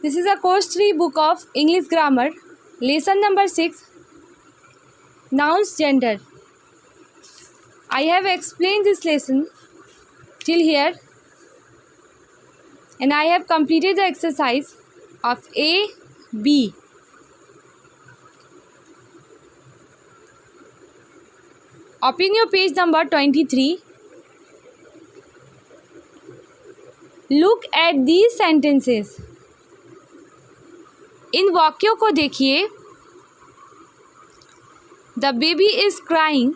This is a course 3 book of English grammar, lesson number 6, nouns gender. I have explained this lesson till here and I have completed the exercise of A, B. Open your page number 23. Look at these sentences. इन वाक्यों को देखिए. The baby is crying.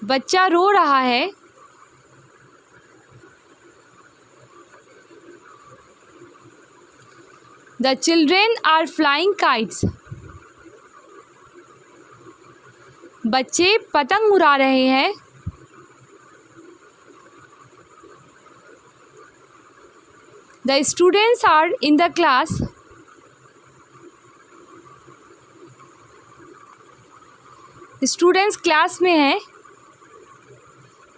बच्चा रो रहा है. The children are flying kites. बच्चे पतंग उड़ा रहे हैं. The students are in the class. Students class में हैं.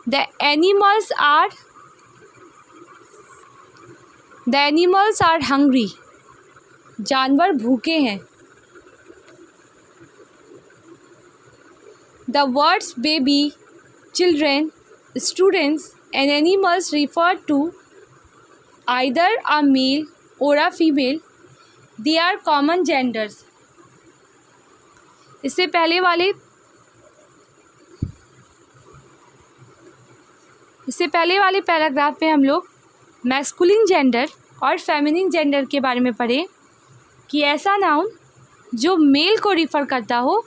The animals are hungry. जानवर भूखे हैं. The words baby, children, students and animals refer to either a male or a female. They are common genders. इससे पहले वाले paragraph में हम लोग मैस्कुलिन जेंडर और फेमिनिन जेंडर के बारे में पढ़े कि ऐसा नाउन जो मेल को रिफ़र करता हो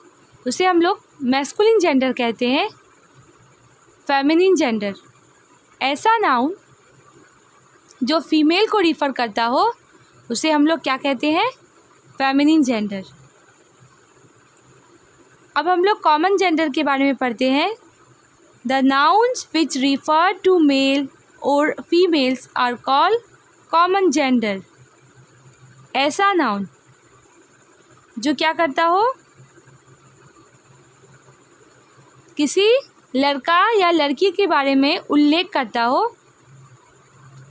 उसे हम लोग मैस्कुलिन जेंडर कहते हैं. फेमिनिन जेंडर, ऐसा नाउन जो फीमेल को रिफ़र करता हो उसे हम लोग क्या कहते हैं? Feminine gender. अब हम लोग कॉमन जेंडर के बारे में पढ़ते हैं. The nouns which refer to male और females are called common gender. ऐसा नाउन जो क्या करता हो, किसी लड़का या लड़की के बारे में उल्लेख करता हो,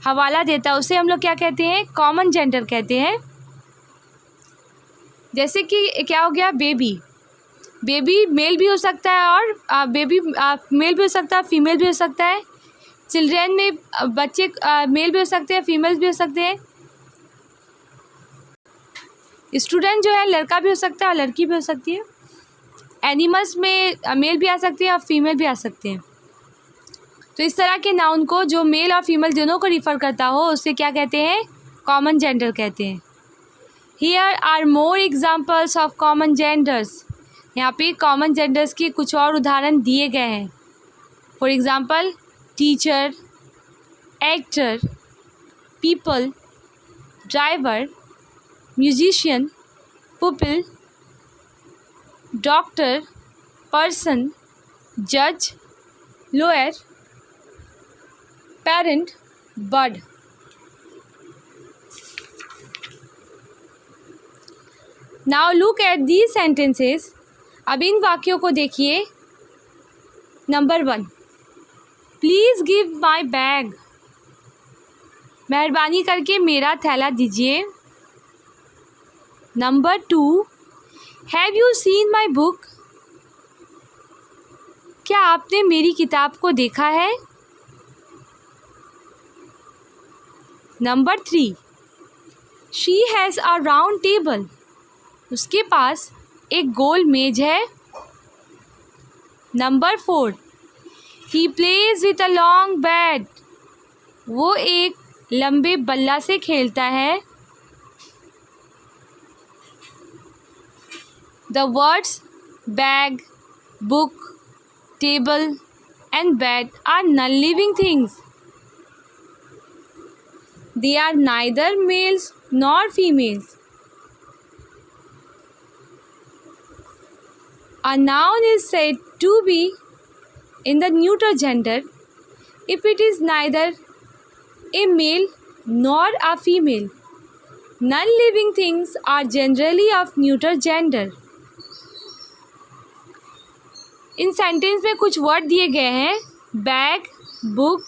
हवाला देता है, उसे हम लोग क्या कहते हैं? कॉमन जेंडर कहते हैं. जैसे कि क्या हो गया? बेबी. बेबी मेल भी हो सकता है और बेबी मेल भी हो सकता है, फीमेल भी हो सकता है. चिल्ड्रेन में बच्चे मेल भी हो सकते हैं, फीमेल भी हो सकते हैं. स्टूडेंट जो है लड़का भी हो सकता है और लड़की भी हो सकती है. एनिमल्स में मेल भी आ सकते हैं और फीमेल भी आ सकते हैं. तो इस तरह के नाउन को जो मेल और फीमेल दोनों को रिफ़र करता हो उसे क्या कहते हैं? कॉमन जेंडर कहते हैं. Here are more examples of common genders. यहाँ पे कॉमन जेंडर्स के कुछ और उदाहरण दिए गए हैं. For example teacher, actor, people, driver, musician, pupil, doctor, person, जज, lawyer, parent, bird. Now look at these sentences. अब इन वाक्यों को देखिए. Number 1, please give my bag. मेहरबानी करके मेरा थैला दीजिए. Number 2, have you seen my book. क्या आपने मेरी किताब को देखा है? Number 3, she has a round table. उसके पास एक गोल मेज है. Number 4, he plays with a long bat. वो एक लंबे बल्ला से खेलता है. The words bag, book, table and bat are non living things. They are neither males nor females. A noun is said to be in the neuter gender if it is neither a male nor a female. Non-living things are generally of neuter gender. In sentence में कुछ word दिए गए हैं. Bag, book,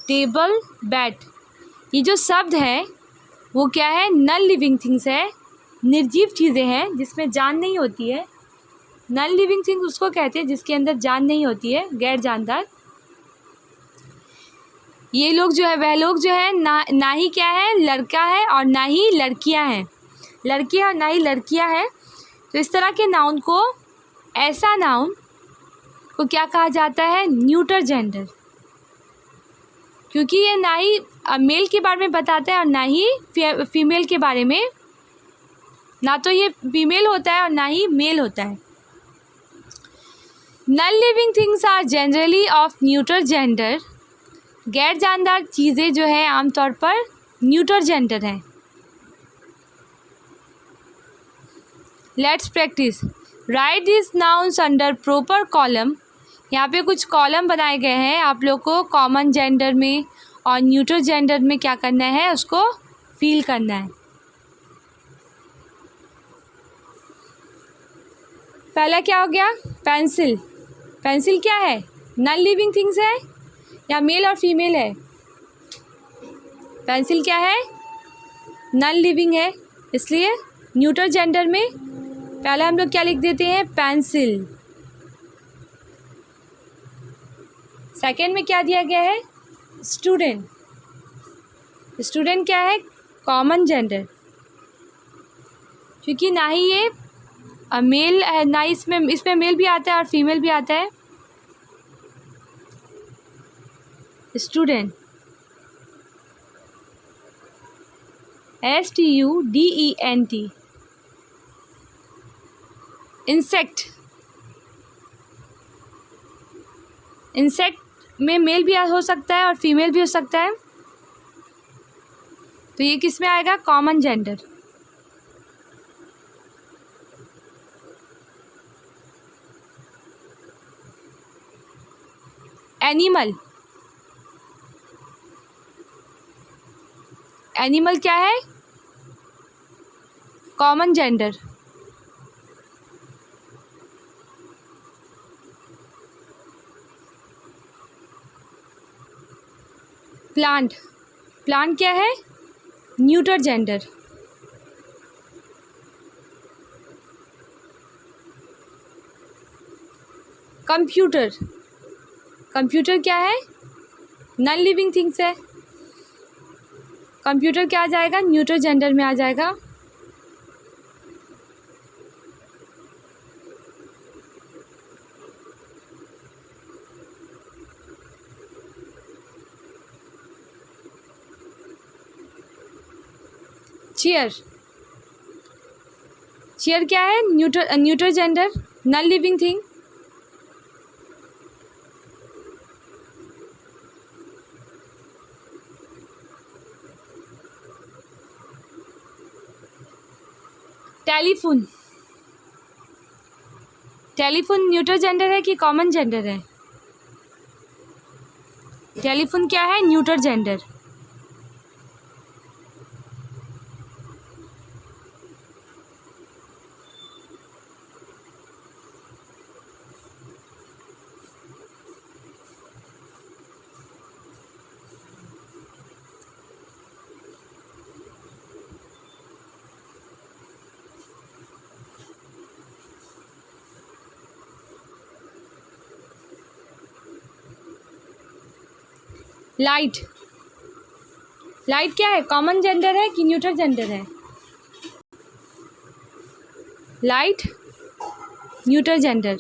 table, bat. ये जो शब्द है वो क्या है? नॉन लिविंग थिंग्स है, निर्जीव चीज़ें हैं जिसमें जान नहीं होती है। नॉन लिविंग थिंग्स उसको कहते हैं जिसके अंदर जान नहीं होती है, गैर जानदार। ये लोग जो है, वह लोग जो है ना ही क्या है, लड़का है और ना ही लड़कियां हैं, लड़की और ना ही लड़कियां हैं। तो इस तरह के नाउन को, ऐसा नाउन को क्या कहा जाता है? न्यूटर जेंडर, क्योंकि ये ना ही मेल के बारे में बताता है और ना ही फीमेल के बारे में, ना तो ये फीमेल होता है और ना ही मेल होता है। Non living things are generally of neuter gender. गैर जानदार चीज़ें जो है आमतौर पर न्यूटर जेंडर हैं। Let's practice. Write this nouns under proper column. यहाँ पे कुछ कॉलम बनाए गए हैं, आप लोग को कॉमन जेंडर में और न्यूटर जेंडर में क्या करना है, उसको फील करना है। पहला क्या हो गया? पेंसिल। पेंसिल क्या है? नॉन लिविंग थिंग्स है या मेल और फीमेल है? पेंसिल क्या है? नॉन लिविंग है, इसलिए न्यूटर जेंडर में पहला हम लोग क्या लिख देते हैं? पेंसिल। सेकेंड में क्या दिया गया है? स्टूडेंट। स्टूडेंट क्या है? कॉमन जेंडर, क्योंकि ना ही ये मेल है, ना इसमें मेल भी आता है और फीमेल भी आता है। Student, STUDENT। इंसेक्ट। इंसेक्ट में मेल भी हो सकता है और फीमेल भी हो सकता है, तो ये किस में आएगा? Common gender. एनिमल। एनिमल क्या है? Common gender. प्लांट। प्लांट क्या है? Neuter gender. कंप्यूटर। कंप्यूटर क्या है? नॉन लिविंग थिंग्स है, कंप्यूटर क्या आ जाएगा? न्यूटर जेंडर में आ जाएगा। चेयर। चेयर क्या है? Neuter gender, non living thing. Telephone. Telephone neuter gender है कि कॉमन जेंडर है? टेलीफोन क्या है? Neuter gender. लाइट। लाइट क्या है? कॉमन जेंडर है कि न्यूटर जेंडर है? Light neuter gender.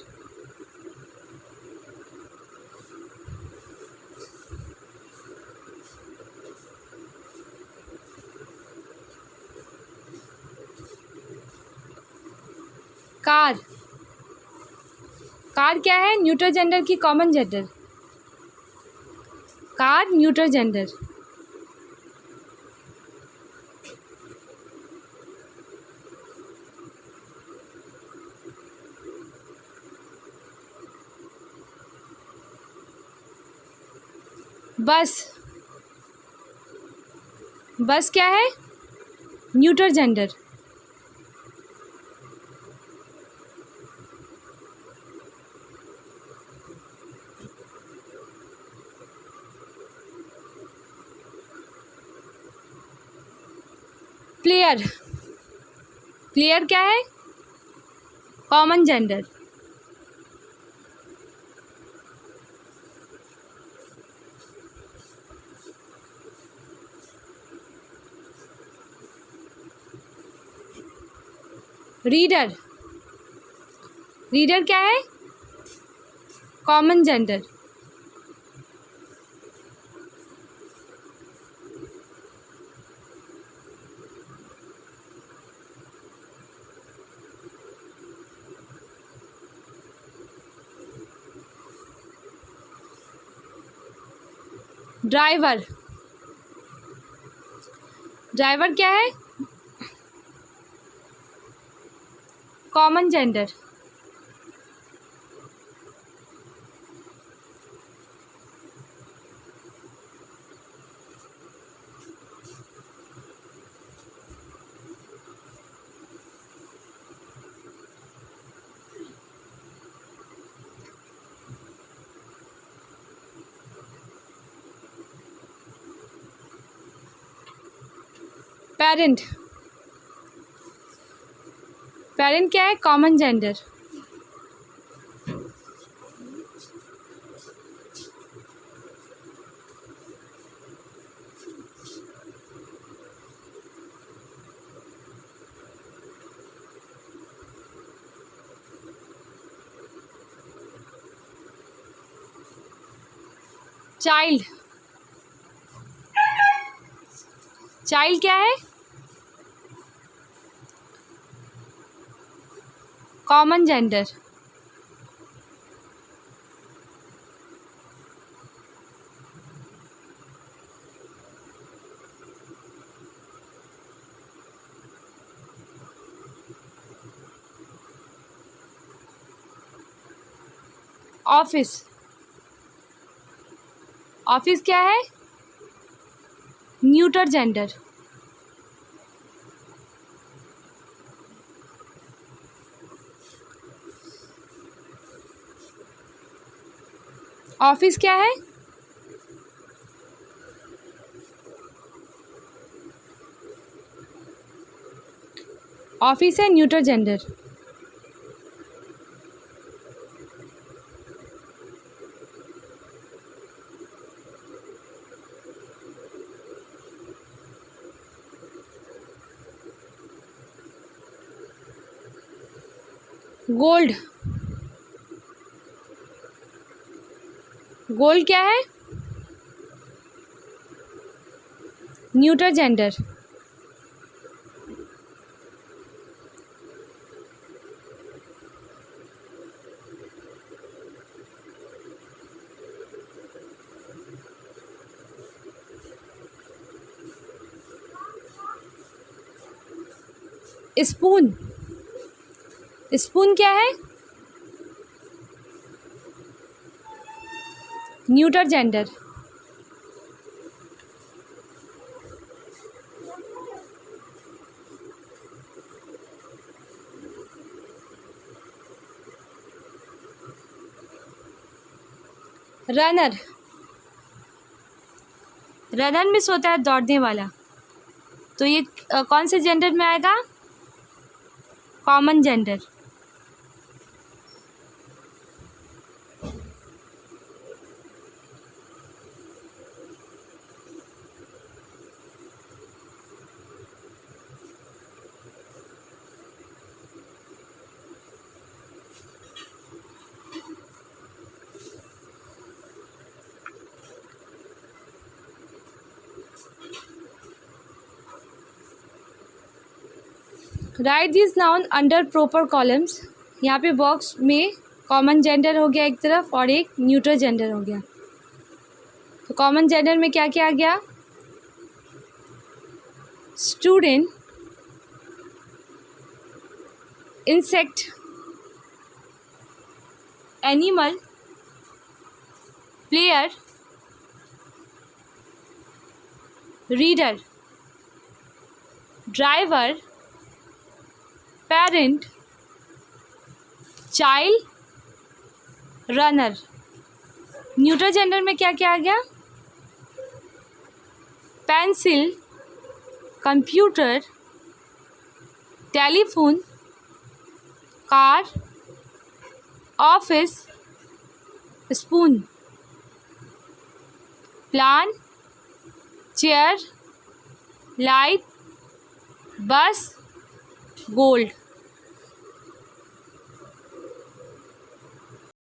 Car. Car क्या है? न्यूटर जेंडर की common gender? Car neuter gender. बस। बस क्या है? Neuter gender. प्लेयर, प्लेयर क्या है? Common gender. रीडर, रीडर क्या है? Common gender. ड्राइवर, ड्राइवर क्या है? Common gender. पेरेंट, पेरेंट क्या है? Common gender. चाइल्ड, चाइल्ड क्या है? Common gender. ऑफिस, ऑफिस क्या है? Neuter gender. ऑफिस क्या है? ऑफिस है न्यूटर जेंडर। गोल्ड, गोल्ड क्या है? Neuter gender. स्पून, स्पून क्या है? Neuter gender. Runner, runner miss होता है दौड़ने वाला, तो ये कौन से जेंडर में आएगा? Common gender. Right this noun under proper columns. यहाँ पे बॉक्स में कॉमन जेंडर हो गया एक तरफ और एक न्यूट्रल जेंडर हो गया। तो कॉमन जेंडर में क्या क्या आ गया? Student, insect, animal, player, reader, driver, parent, child, runner. Neutral gender में क्या क्या आ गया? Pencil, computer, telephone, car, office, spoon, plan, chair, light, बस, गोल्ड।